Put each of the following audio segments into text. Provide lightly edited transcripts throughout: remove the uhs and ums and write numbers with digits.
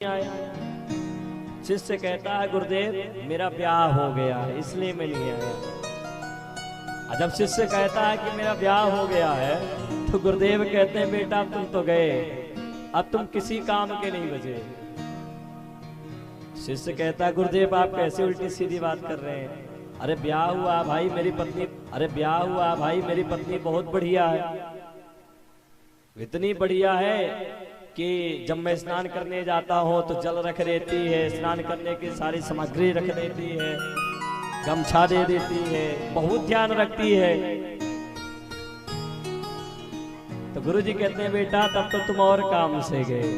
आया। शिष्य कहता है गुरुदेव मेरा ब्याह हो गया है इसलिए मैं नहीं आया। जब शिष्य कहता है कि मेरा ब्याह हो गया है तो गुरुदेव कहते हैं बेटा तुम तो गए, अब तुम किसी काम के नहीं बचे। शिष्य कहता है गुरुदेव आप कैसे उल्टी सीधी बात कर रहे हैं? अरे ब्याह हुआ भाई मेरी पत्नी, अरे ब्याह हुआ भाई मेरी पत्नी बहुत बढ़िया है, इतनी बढ़िया है कि जब मैं स्नान करने जाता हूँ तो जल रख देती है, स्नान करने की सारी सामग्री रख देती है, गमछा दे देती है, बहुत ध्यान रखती है। तो गुरुजी कहते हैं बेटा तब तो तुम और काम से गए।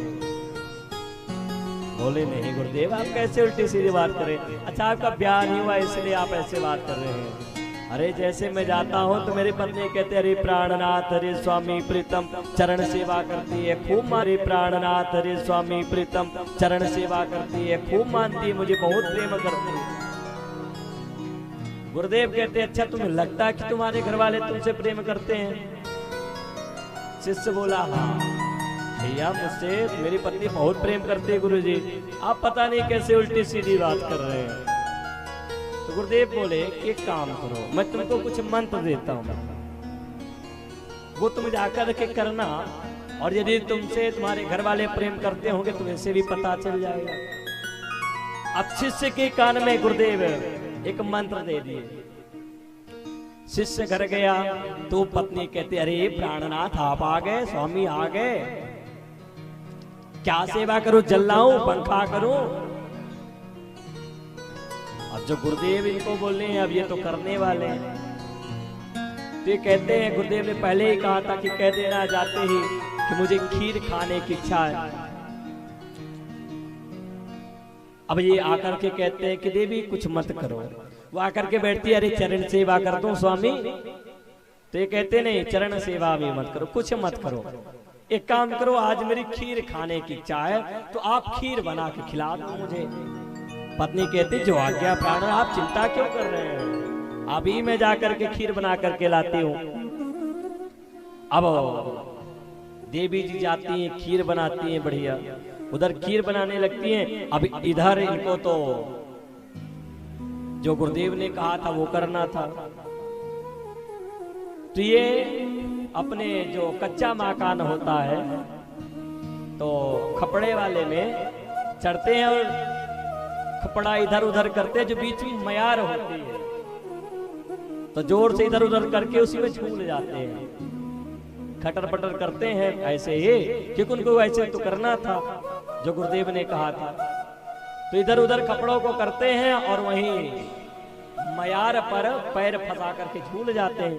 बोले नहीं गुरुदेव आप कैसे उल्टी सीधी बात करें? अच्छा आपका ब्याह नहीं हुआ इसलिए आप ऐसे बात कर रहे हैं। अरे जैसे मैं जाता हूँ तो मेरी पत्नी कहते अरे प्राणनाथ हरे स्वामी प्रीतम चरण सेवा करती है खूब, मारे प्राणनाथ हरे स्वामी प्रीतम चरण सेवा करती है खूब, मानती है मुझे बहुत प्रेम करती है। गुरुदेव कहते अच्छा तुम्हें लगता है कि तुम्हारे घर वाले तुमसे प्रेम करते हैं? शिष्य बोला हाँ भैया मुझसे मेरी पत्नी बहुत प्रेम करती है गुरुजी, आप पता नहीं कैसे उल्टी सीधी बात कर रहे हैं। तो गुरुदेव बोले एक काम करो मैं तुमको कुछ मंत्र देता हूँ, वो तुम जाकर के करना और यदि तुमसे तुम्हारे घर वाले प्रेम करते होंगे तुम्हें से भी पता चल जाएगा। अब शिष्य के कान में गुरुदेव एक मंत्र दे दिए। शिष्य घर गया तो पत्नी कहती अरे प्राणनाथ आप आ गए, स्वामी आ गए, क्या सेवा करूं, जल लाऊं, पंखा करूं? अब जो गुरुदेव इनको बोलने हैं अब ये तो करने वाले हैं। तो ये कहते हैं गुरुदेव ने पहले ही कहा था कि कह देना जाते ही कि मुझे खीर खाने की इच्छा है। अब ये आकर के कहते हैं कि देवी कुछ मत करो। वो आकर के बैठती है अरे चरण सेवा कर दूं स्वामी? तो ये कहते नहीं चरण सेवा भी मत करो, कुछ मत करो, एक काम करो आज मेरी खीर खाने की इच्छा है तो आप खीर बना के खिला दो मुझे। पत्नी कहती जो आज्ञा प्राण आप चिंता क्यों कर रहे हैं, अभी मैं जाकर के खीर बना करके लाती हूँ। अब देवी जी जाती हैं खीर बनाती हैं बढ़िया, उधर खीर बनाने लगती हैं। अब इधर इनको तो जो गुरुदेव ने कहा था वो करना था। तो ये अपने जो कच्चा मकान होता है तो खपड़े वाले में चढ़ते हैं और खपड़ा इधर उधर करते हैं, जो बीच में मयार होती है तो जोर से इधर उधर करके उसी में झूल जाते हैं, खटर पटर करते हैं ऐसे ही, क्योंकि उनको ऐसे तो करना था जो गुरुदेव ने कहा था। तो इधर उधर कपड़ों को करते हैं और वहीं मयार पर पैर फंसा करके झूल जाते हैं।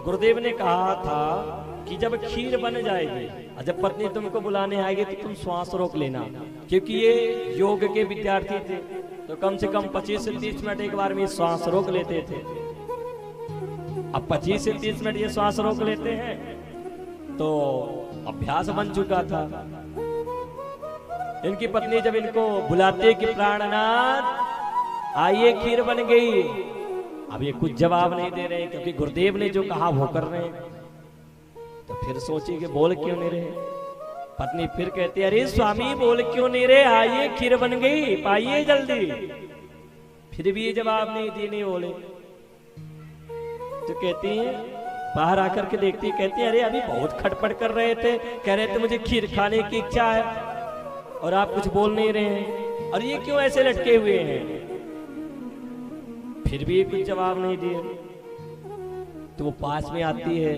गुरुदेव ने कहा था कि जब खीर बन जाएगी और जब पत्नी तुमको बुलाने आएगी तो तुम श्वास रोक लेना, क्योंकि ये योग के विद्यार्थी थे तो कम से कम 25 से 30 मिनट एक बार में श्वास रोक लेते थे। अब 25 से 30 मिनट ये श्वास रोक लेते हैं तो अभ्यास बन चुका था। इनकी पत्नी जब इनको बुलाते कि प्राणनाथ आइए खीर बन गई, अब ये कुछ जवाब नहीं दे रहे क्योंकि गुरुदेव ने जो कहा वो कर रहे हैं। तो फिर सोची कि बोल क्यों नहीं रहे। पत्नी फिर कहती अरे स्वामी बोल क्यों नहीं रहे, आइए खीर बन गई पाइए जल्दी। फिर भी ये जवाब नहीं दिए, नहीं बोले। तो कहती है बाहर आकर के देखती, कहती है अरे अभी बहुत खटपट कर रहे थे, कह रहे थे मुझे खीर खाने की इच्छा है और आप कुछ बोल नहीं रहे हैं, और ये क्यों ऐसे लटके हुए हैं? फिर भी कुछ जवाब नहीं दिए। तो वो पास में आती है,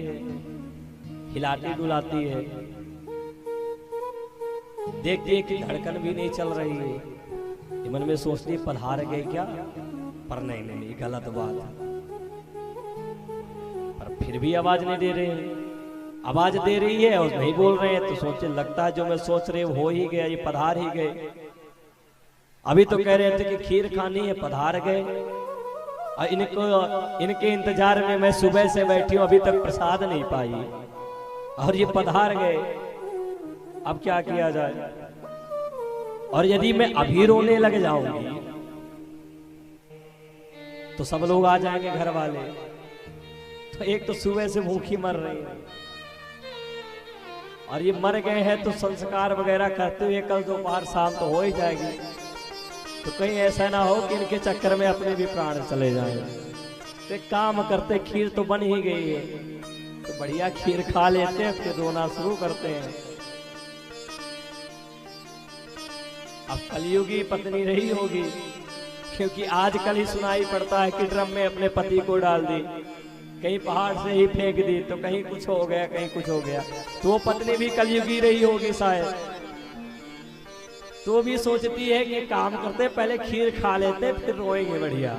हिलाती डुलाती है, देखती है कि धड़कन भी नहीं चल रही है। ये मन में सोचती पधार गए क्या, पर नहीं नहीं, नहीं गलत बात है। पर फिर भी आवाज नहीं दे रहे हैं। आवाज दे रही है और नहीं बोल रहे हैं तो सोचे लगता है जो मैं सोच रहे हो ही गया, ये पधार ही गए। अभी तो कह रहे थे कि खीर खानी है, पधार गए। और इनके इंतजार में मैं सुबह से बैठी हूं, अभी तक प्रसाद नहीं पाई और ये पधार गए। अब क्या किया जाए? और यदि मैं अभी रोने लग जाऊंगी तो सब लोग आ जाएंगे घर वाले, तो एक तो सुबह से भूखी मर रही है और ये मर गए हैं तो संस्कार वगैरह करते हुए कल दोपहर शाम तो हो ही जाएगी, तो कहीं ऐसा ना हो कि इनके चक्कर में अपने भी प्राण चले जाएं। तो काम करते, खीर तो बन ही गई है तो बढ़िया खीर खा लेते हैं, फिर रोना शुरू करते हैं। अब कलयुगी पत्नी रही होगी, क्योंकि आजकल ही सुनाई पड़ता है कि ड्रम में अपने पति को डाल दी, कहीं पहाड़ से ही फेंक दी, तो कहीं कुछ हो गया कहीं कुछ हो गया। तो वो पत्नी भी कलयुगी रही होगी शायद, तो भी सोचती है कि काम करते पहले खीर खा लेते फिर रोएंगे बढ़िया।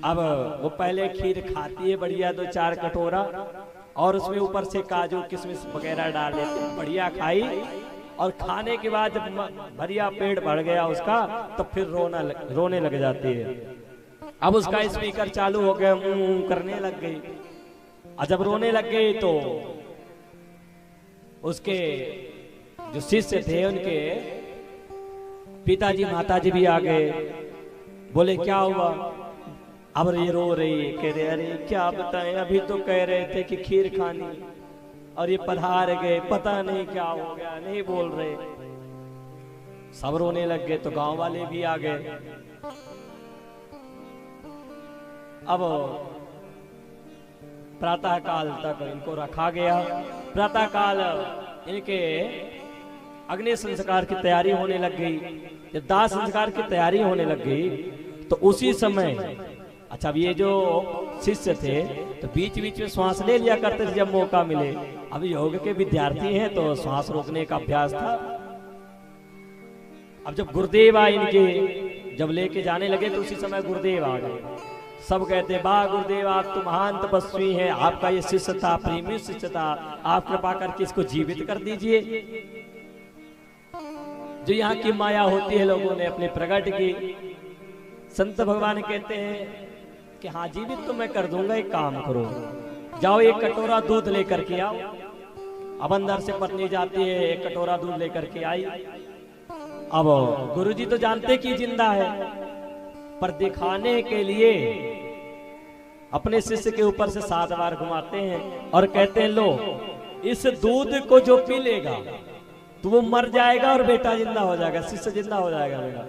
अब वो पहले खीर खाती है बढ़िया 2-4 कटोरा, और उसमें ऊपर से काजू किशमिश वगैरह डाल देते, बढ़िया खाई। और खाने के बाद जब बढ़िया पेट भर गया उसका, तो फिर रोने लग जाती है। अब उसका स्पीकर चालू हो गया, करने लग गई। और जब रोने लग गई तो उसके जो शिष्य थे उनके पिताजी माताजी भी आ गए, बोले क्या हुआ? अब ये रो रही है, कह रहे अरे क्या बताएं, अभी तो कह रहे थे कि खीर खानी और ये पधार गए, पता नहीं क्या हो गया, नहीं बोल रहे। सब रोने लग गए तो गांव वाले भी आ गए। अब प्रातः काल तक इनको रखा गया। प्रातः काल इनके अग्नि संस्कार की तैयारी होने लग गई। जब दाह संस्कार की तैयारी होने लग गई तो उसी समय, अच्छा अब ये जो शिष्य थे तो बीच बीच में श्वास ले लिया करते थे जब मौका मिले। अब योग के विद्यार्थी हैं तो श्वास रोकने का अभ्यास था। अब जब गुरुदेव आए इनके, जब लेके जाने लगे तो उसी समय गुरुदेव आ गए। सब कहते वाह गुरुदेव आप तो महान तपस्वी हैं, आपका ये शिष्य था, प्रेमी शिष्य था, आप कृपा करके इसको जीवित कर दीजिए। जो यहाँ की माया होती है लोगों ने अपने प्रकट की। संत भगवान कहते हैं कि हाँ जीवित तो मैं कर दूंगा, एक काम करो, जाओ एक कटोरा दूध लेकर के आओ। अब अंदर से पत्नी जाती है, एक कटोरा दूध लेकर के आई। अब गुरुजी तो जानते कि जिंदा है, पर दिखाने के लिए अपने शिष्य के ऊपर से 7 बार घुमाते हैं और कहते हैं लो इस दूध को जो पी लेगा तो वो मर जाएगा और बेटा जिंदा हो जाएगा, शिष्य जिंदा हो जाएगा मेरा।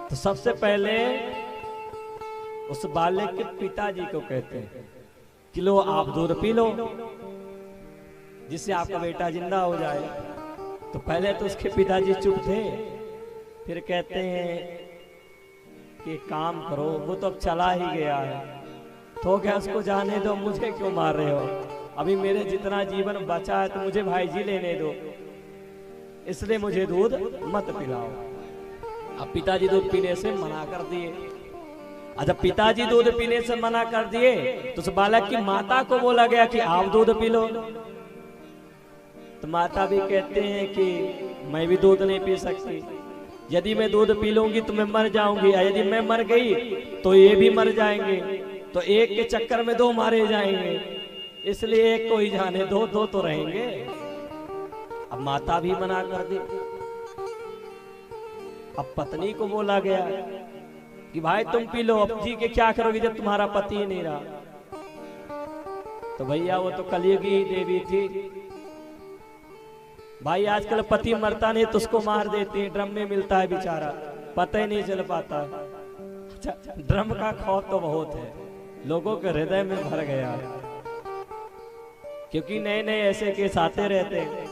तो सबसे पहले उस बालक के पिताजी को कहते हैं कि लो आप दूध पी लो जिससे आपका बेटा जिंदा हो जाए। तो पहले तो उसके पिताजी चुप थे, फिर कहते हैं कि काम करो, वो तो अब चला ही गया है, तो क्या उसको जाने दो, मुझे क्यों मार रहे हो? अभी मेरे जितना जीवन बचा है तो मुझे भाई जी लेने दो, इसलिए मुझे दूध मत पिलाओ। अब पिताजी दूध पीने से मना कर दिए। जब पिताजी दूध पीने से मना कर दिए तो उस बालक की माता को बोला गया कि आप दूध पी लो। तो माता भी कहते हैं कि मैं भी दूध नहीं पी सकती, यदि मैं दूध पी लूंगी तो मैं मर जाऊंगी, यदि मैं मर गई तो ये भी मर जाएंगे, तो एक के चक्कर में 2 मारे जाएंगे, इसलिए एक को ही जाने दो, 2 तो रहेंगे। अब माता भी मना कर दी। अब पत्नी को बोला गया कि भाई तुम पी लो, अब जी के क्या करोगे जब तुम्हारा पति ही नहीं रहा। तो भैया वो तो कलयुगी देवी थी भाई, आजकल पति मरता नहीं तो उसको मार देते हैं, ड्रम में मिलता है बेचारा, पता ही नहीं चल पाता। अच्छा ड्रम का खौफ तो बहुत है, लोगों के हृदय में भर गया, क्योंकि नए नए ऐसे केस आते रहते हैं।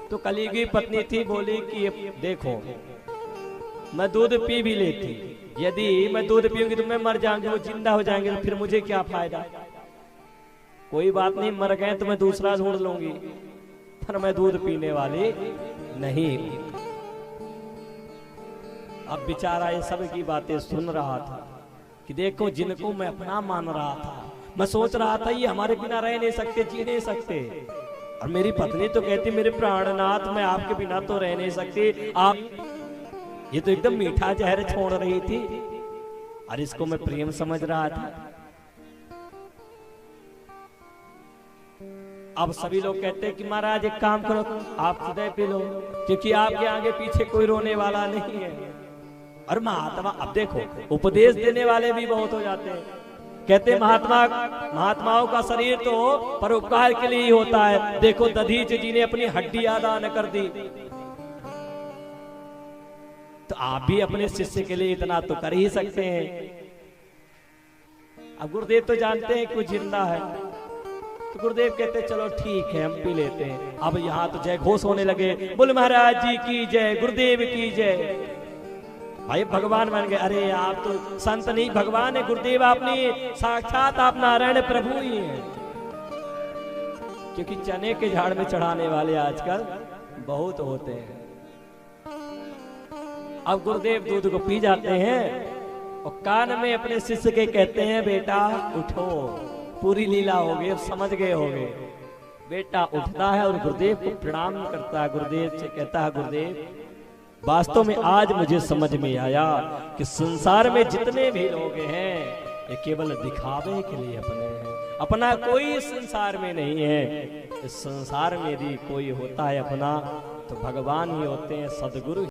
तो कलयुगी पत्नी थी, बोली कि देखो मैं दूध पी भी लेती, यदि मैं दूध पीऊंगी तो मैं मर जाऊंगी, वो जिंदा हो जाएंगे, तो फिर मुझे क्या फायदा? कोई बात नहीं, मर गए तो मैं दूसरा ढूंढ लूंगी, पर मैं दूध पीने वाली नहीं। अब बेचारा ये सब की बातें सुन रहा था कि देखो जिनको मैं अपना मान रहा था, मैं सोच रहा था ये हमारे बिना रह नहीं सकते, जी नहीं सकते, और मेरी पत्नी तो कहती मेरे प्राणनाथ मैं आपके बिना तो रह नहीं सकती, आप ये तो एकदम मीठा जहर छोड़ रही थी, और इसको मैं प्रेम समझ रहा था। अब सभी लोग कहते हैं कि महाराज एक काम करो, आप हृदय पी लो, क्योंकि आपके आगे पीछे कोई रोने वाला नहीं है। और महात्मा अब देखो उपदेश देने वाले भी बहुत हो जाते हैं, कहते महात्माओं का शरीर तो परोपकार के लिए ही होता है। देखो दधीच जी ने अपनी हड्डियां दान कर दी, तो आप भी अपने शिष्य के लिए इतना तो कर ही सकते हैं। अब गुरुदेव तो जानते हैं कुछ जिंदा है, तो गुरुदेव कहते चलो ठीक है हम पी लेते हैं। अब यहाँ तो जय घोष होने लगे, बोल महाराज जी की जय, गुरुदेव की जय। भाई भगवान बन गए। अरे आप तो संत नहीं भगवान है, गुरुदेव आपने साक्षात आप नारायण प्रभु ही हैं। क्योंकि चने के झाड़ में चढ़ाने वाले आजकल बहुत होते हैं। अब गुरुदेव दूध को पी जाते हैं और कान में अपने शिष्य के कहते हैं बेटा उठो, पूरी लीला हो गई, अब समझ गए होगे। बेटा उठता है और गुरुदेव को प्रणाम करता है। गुरुदेव से कहता है गुरुदेव वास्तव में आज मुझे समझ में आया कि संसार में जितने भी लोग हैं ये केवल दिखावे के लिए अपने हैं, अपना कोई संसार में नहीं है। इस संसार में यदि कोई होता है अपना तो भगवान ही होते हैं, सदगुरु।